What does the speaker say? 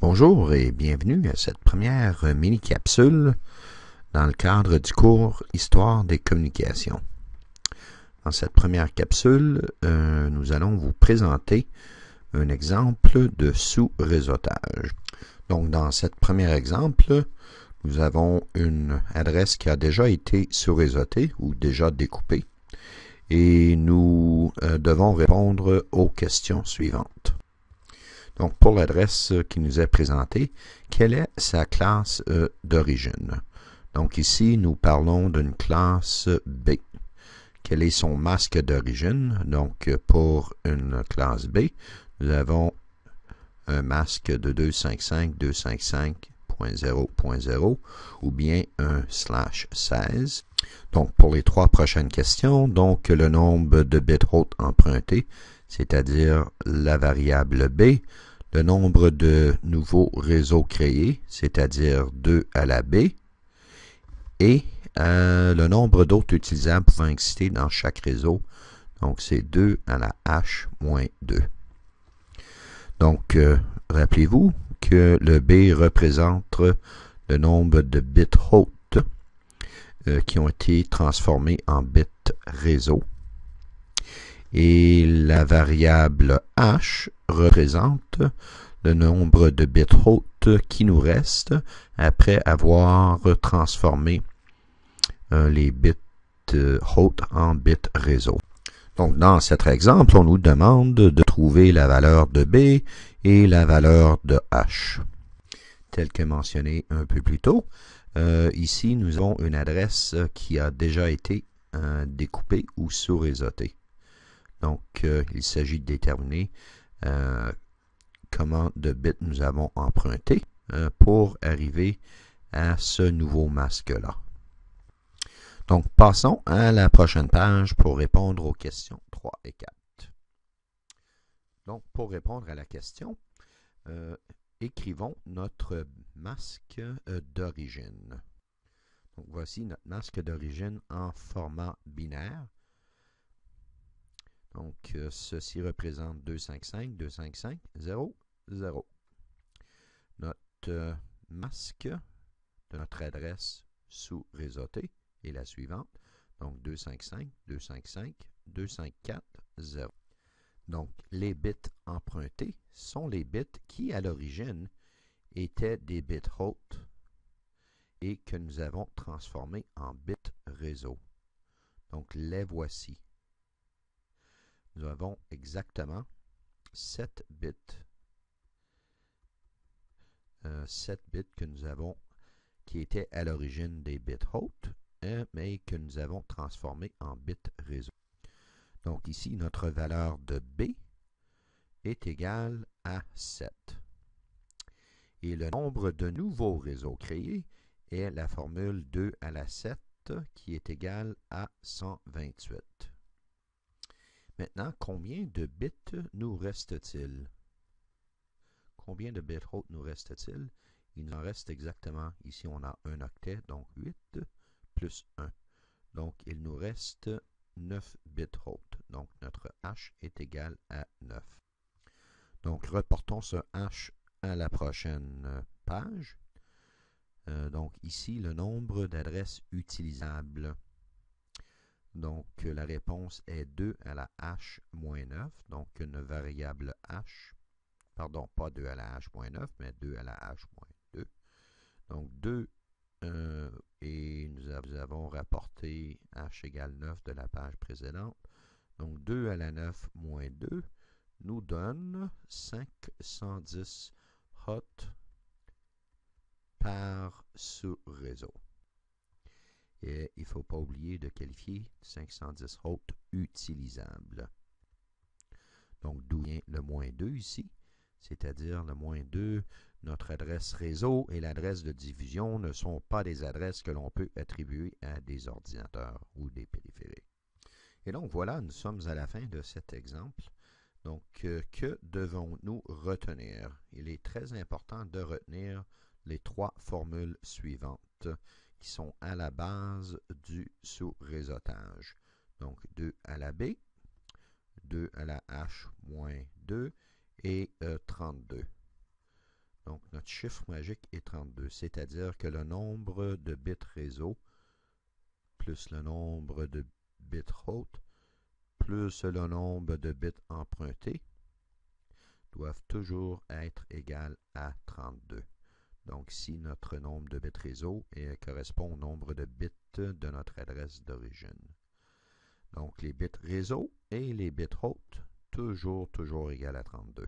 Bonjour et bienvenue à cette première mini-capsule dans le cadre du cours Histoire des communications. Dans cette première capsule, nous allons vous présenter un exemple de sous-réseautage. Donc, dans cet premier exemple, nous avons une adresse qui a déjà été sous-réseautée ou déjà découpée et nous devons répondre aux questions suivantes. Donc, pour l'adresse qui nous est présentée, quelle est sa classe d'origine? Donc, ici, nous parlons d'une classe B. Quel est son masque d'origine? Donc, pour une classe B, nous avons un masque de 255.255.0.0 ou bien un /16. Donc, pour les trois prochaines questions, donc le nombre de bits hôtes empruntés, c'est-à-dire la variable B, le nombre de nouveaux réseaux créés, c'est-à-dire 2 à la B, et le nombre d'hôtes utilisables pouvant exister dans chaque réseau, donc c'est 2 à la H-2. Donc, rappelez-vous que le B représente le nombre de bits hôtes qui ont été transformés en bits réseau. Et la variable H représente le nombre de bits hôtes qui nous restent après avoir transformé les bits hôtes en bits réseau. Donc, dans cet exemple, on nous demande de trouver la valeur de B et la valeur de H. Tel que mentionné un peu plus tôt, ici, nous avons une adresse qui a déjà été découpée ou sous-réseautée. Donc, il s'agit de déterminer comment de bits nous avons emprunté pour arriver à ce nouveau masque-là. Donc, passons à la prochaine page pour répondre aux questions 3 et 4. Donc, pour répondre à la question, écrivons notre masque d'origine. Donc, voici notre masque d'origine en format binaire. Donc, ceci représente 255.255.0.0. Notre masque de notre adresse sous-réseautée est la suivante. Donc, 255.255.254.0. Donc, les bits empruntés sont les bits qui, à l'origine, étaient des bits hôtes et que nous avons transformés en bits réseau. Donc, les voici. Nous avons exactement 7 bits. 7 bits que nous avons, qui étaient à l'origine des bits hôtes, mais que nous avons transformés en bits réseau. Donc ici, notre valeur de B est égale à 7. Et le nombre de nouveaux réseaux créés est la formule 2 à la 7 qui est égale à 128. Maintenant, combien de bits nous reste-t-il? Combien de bits hôtes nous reste-t-il? Il nous en reste exactement, ici on a un octet, donc 8 plus 1. Donc il nous reste 9 bits hôtes. Donc notre H est égal à 9. Donc reportons ce H à la prochaine page. Donc ici le nombre d'adresses utilisables. Donc, la réponse est 2 à la H-9, donc une variable H, pardon, pas 2 à la H-9, mais 2 à la H-2. Donc, 2, et nous avons rapporté H égale 9 de la page précédente. Donc, 2 à la 9 moins 2 nous donne 510 hôtes par sous-réseau. Et il ne faut pas oublier de qualifier 510 hôtes utilisables. Donc, d'où vient le moins 2 ici, c'est-à-dire le moins 2, notre adresse réseau et l'adresse de diffusion ne sont pas des adresses que l'on peut attribuer à des ordinateurs ou des périphériques. Et donc, voilà, nous sommes à la fin de cet exemple. Donc, que devons-nous retenir? Il est très important de retenir les trois formules suivantes qui sont à la base du sous-réseautage. Donc, 2 à la B, 2 à la H-2 et 32. Donc, notre chiffre magique est 32, c'est-à-dire que le nombre de bits réseau plus le nombre de bits hôtes plus le nombre de bits empruntés doivent toujours être égales à 32. Donc, si notre nombre de bits réseau correspond au nombre de bits de notre adresse d'origine. Donc, les bits réseau et les bits hôtes, toujours égales à 32.